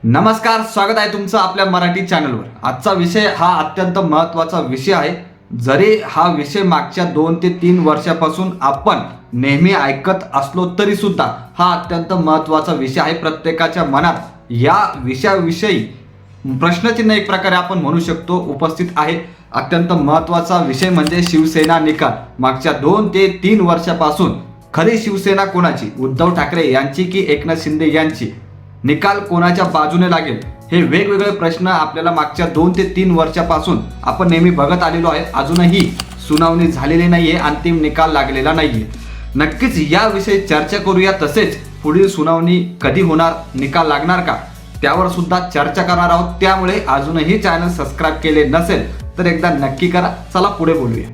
नमस्कार, स्वागत आहे तुमचं आपल्या मराठी चॅनलवर। आजचा विषय हा अत्यंत महत्त्वाचा विषय आहे। जरी हा विषय मागच्या 2 ते 3 वर्षापासून आपण नेहमी ऐकत असलो तरी सुद्धा हा अत्यंत महत्त्वाचा विषय आहे। प्रत्येकाच्या मनात या विषयाविषयी प्रश्नचिन्ह एक प्रकारे आपण म्हणू शकतो उपस्थित आहे। अत्यंत महत्त्वाचा विषय म्हणजे शिवसेना निकाल। मागच्या 2 ते 3 वर्षापासून खरी शिवसेना कोणाची, उद्धव ठाकरे यांची की एकनाथ शिंदे यांची, निकाल कोणाच्या बाजूने लागेल, हे वेगवेगळे प्रश्न आपल्याला मागच्या 2 ते 3 वर्षापासून आपण नेहमी बघत आलेलो आहे। अजूनही सुनावणी झालेली नाहीये, अंतिम निकाल लागलेला नाहीये। नक्कीच याविषयी चर्चा करूया। तसेच पुढील सुनावणी कधी होणार, निकाल लागणार का, त्यावर सुद्धा चर्चा करणार आहोत। त्यामुळे अजूनही चॅनल सबस्क्राइब केले नसेल तर एकदा नक्की करा। चला पुढे बोलूया।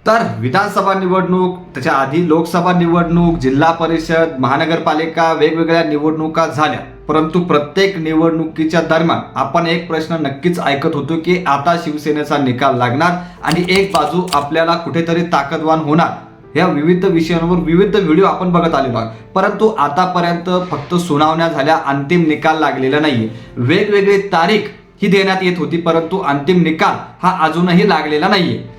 तर विधानसभा निवडणूक, त्याच्या आधी लोकसभा निवडणूक, जिल्हा परिषद, महानगरपालिका, वेगवेगळ्या निवडणुका झाल्या। परंतु प्रत्येक निवडणुकीच्या दरम्यान आपण एक प्रश्न नक्कीच ऐकत होतो की आता शिवसेनेचा निकाल लागणार आणि एक बाजू आपल्याला कुठेतरी ताकदवान होणार। या विविध विषयांवर विविध व्हिडिओ आपण बघत आलेलो आहोत। परंतु आतापर्यंत फक्त सुनावण्या झाल्या, अंतिम निकाल लागलेला नाहीये। वेगवेगळी तारीख ही देण्यात येत होती, परंतु अंतिम निकाल हा अजूनही लागलेला नाहीये।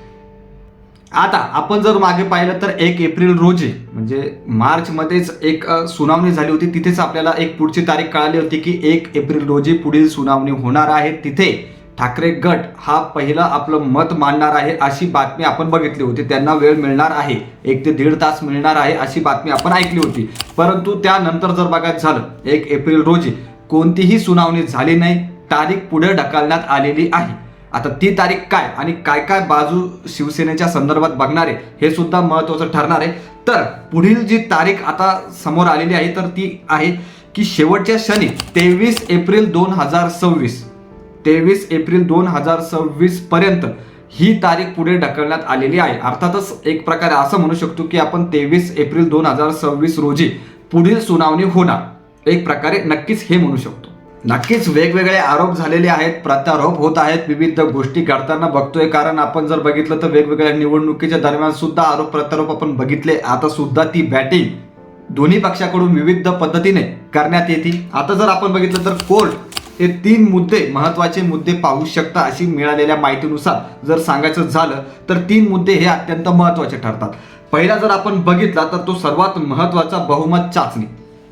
आता आपण जर मागे पाहिलं तर 1 एप्रिल रोजी म्हणजे मार्च मध्येच एक सुनावणी झाली होती। तिथेच आपल्याला एक पुढची तारीख कळाली होती की 1 एप्रिल रोजी पुढील सुनावणी होणार आहे। तिथे ठाकरे गट हा पहिला आपलं मत मांडणार आहे अशी बातमी आपण बघितली होती। त्यांना वेळ मिळणार आहे, 1 ते 1.5 तास मिळणार आहे अशी बातमी आपण ऐकली होती। परंतु त्यानंतर जर बघायचं झालं 1 एप्रिल रोजी कोणतीही सुनावणी झाली नाही, तारीख पुढे ढकलण्यात आलेली आहे। आता ती तारीख काय आणि काय काय बाजू शिवसेनेच्या संदर्भात बघणार आहे हे सुद्धा महत्त्वाचं ठरणार आहे। तर पुढील जी तारीख आता समोर आलेली आहे तर ती आहे की शेवटच्या क्षणी 23 एप्रिल 2026 23 एप्रिल 2026 पर्यंत ही तारीख पुढे ढकलण्यात आलेली आहे। अर्थातच एक प्रकारे असं म्हणू शकतो की आपण 23 एप्रिल 2026 रोजी पुढील सुनावणी होणार, एक प्रकारे नक्कीच हे म्हणू शकतो। नक्कीच वेगवेगळे आरोप झालेले आहेत, प्रत्यारोप होत आहेत, विविध गोष्टी घडताना बघतोय। कारण आपण जर बघितलं तर वेगवेगळ्या निवडणुकीच्या दरम्यान सुद्धा आरोप प्रत्यारोप आपण बघितले। आता सुद्धा ती बॅटिंग दोन्ही पक्षाकडून विविध पद्धतीने करण्यात येते। आता जर आपण बघितलं तर कोर्ट हे 3 मुद्दे, महत्त्वाचे मुद्दे पाहू शकता अशी मिळालेल्या माहितीनुसार जर सांगायचं झालं तर 3 मुद्दे हे अत्यंत महत्त्वाचे ठरतात। पहिला जर आपण बघितला तर तो सर्वात महत्त्वाचा बहुमत चाचणी।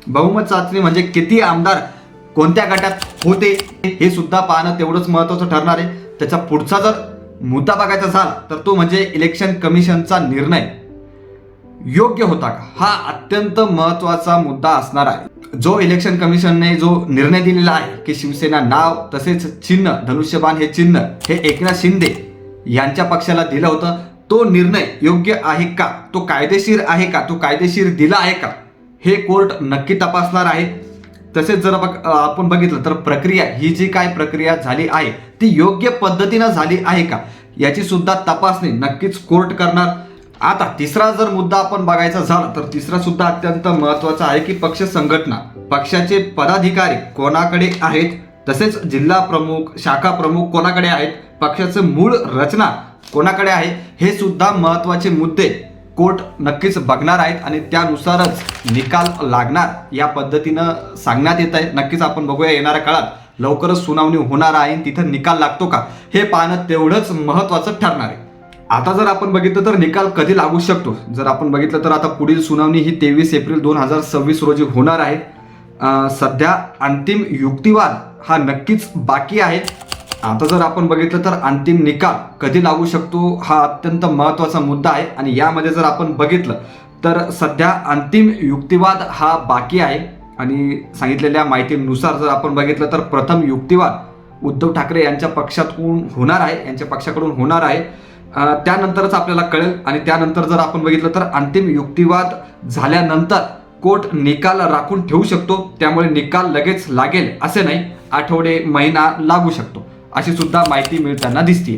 बहुमत चाचणी म्हणजे किती आमदार कोणत्या गटात होते हे सुद्धा पाहणं तेवढंच महत्त्वाचं ठरणार आहे। त्याचा पुढचा जर मुद्दा बघायचा झाला तर तो म्हणजे इलेक्शन कमिशनचा निर्णय योग्य होता का, हा अत्यंत महत्त्वाचा मुद्दा असणार आहे। जो इलेक्शन कमिशनने जो निर्णय दिलेला आहे की शिवसेना नाव तसेच चिन्ह, धनुष्यबाण हे चिन्ह हे एकनाथ शिंदे यांच्या पक्षाला दिलं होतं, तो निर्णय योग्य आहे का, तो कायदेशीर आहे का, तो कायदेशीर दिला आहे का, हे कोर्ट नक्की तपासणार आहे। तसेच जर आपण बघितलं तर प्रक्रिया, ही जी काय प्रक्रिया झाली आहे ती योग्य पद्धतीनं झाली आहे का, याची सुद्धा तपासणी नक्कीच कोर्ट करणार। आता तिसरा जर मुद्दा आपण बघायचा झाला तर तिसरा सुद्धा अत्यंत महत्त्वाचा आहे की पक्ष संघटना, पक्षाचे पदाधिकारी कोणाकडे आहेत, तसेच जिल्हा प्रमुख, शाखा प्रमुख कोणाकडे आहेत, पक्षाचे मूळ रचना कोणाकडे आहे, हे सुद्धा महत्त्वाचे मुद्दे कोर्ट नक्कीच बघणार आहेत आणि त्यानुसारच निकाल लागणार या पद्धतीनं सांगण्यात येत आहे। नक्कीच आपण बघूया येणाऱ्या काळात लवकरच सुनावणी होणार आहे, तिथं निकाल लागतो का हे पाहणं तेवढंच महत्त्वाचं ठरणार आहे। आता जर आपण बघितलं तर निकाल कधी लागू शकतो, जर आपण बघितलं तर आता पुढील सुनावणी ही 23 एप्रिल 2026 रोजी होणार आहे। सध्या अंतिम युक्तिवाद हा नक्कीच बाकी आहे। आता जर आपण बघितलं तर अंतिम निकाल कधी लागू शकतो हा अत्यंत महत्त्वाचा मुद्दा आहे। आणि यामध्ये जर आपण बघितलं तर सध्या अंतिम युक्तिवाद हा बाकी आहे आणि सांगितलेल्या माहितीनुसार जर आपण बघितलं तर प्रथम युक्तिवाद उद्धव ठाकरे यांच्या पक्षातून होणार आहे, यांच्या पक्षाकडून होणार आहे। त्यानंतरच आपल्याला कळेल आणि त्यानंतर जर आपण बघितलं तर अंतिम युक्तिवाद झाल्यानंतर कोर्ट निकाल राखून ठेवू शकतो। त्यामुळे निकाल लगेच लागेल असे नाही, आठवडे, महिना लागू शकतो अशी सुद्धा माहिती मिळताना दिसते।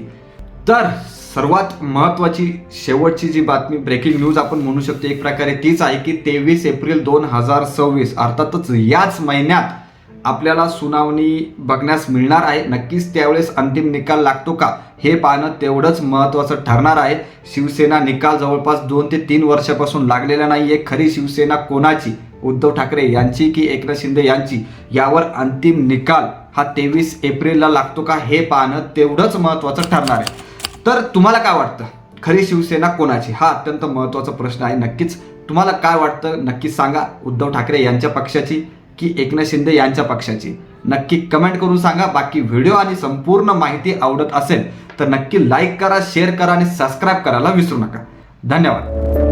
तर सर्वात महत्त्वाची शेवटची जी बातमी, ब्रेकिंग न्यूज आपण म्हणू शकतो एक प्रकारे तीच आहे की 23 एप्रिल 2026 अर्थातच याच महिन्यात आपल्याला सुनावणी बघण्यास मिळणार आहे. नक्कीच त्यावेळेस अंतिम निकाल लागतो का हे पाहणं तेवढंच महत्त्वाचं ठरणार आहे. शिवसेना निकाल जवळपास 2 ते 3 वर्षापासून लागलेला नाहीये. खरी शिवसेना कोणाची, उद्धव ठाकरे यांची की एकनाथ शिंदे यांची, यावर अंतिम निकाल हा 23 एप्रिलला लागतो का हे पाहणं तेवढंच महत्त्वाचं ठरणार आहे. तर तुम्हाला काय वाटतं, खरी शिवसेना कोणाची, हा अत्यंत महत्त्वाचा प्रश्न आहे. नक्कीच तुम्हाला काय वाटतं नक्कीच सांगा. उद्धव ठाकरे यांच्या पक्षाची की एकनाथ शिंदे यांच्या पक्षाची, नक्की कमेंट करून सांगा. बाकी व्हिडिओ आणि संपूर्ण माहिती आवडत असेल तर नक्की लाईक करा, शेअर करा आणि सबस्क्राईब करायला विसरू नका. धन्यवाद.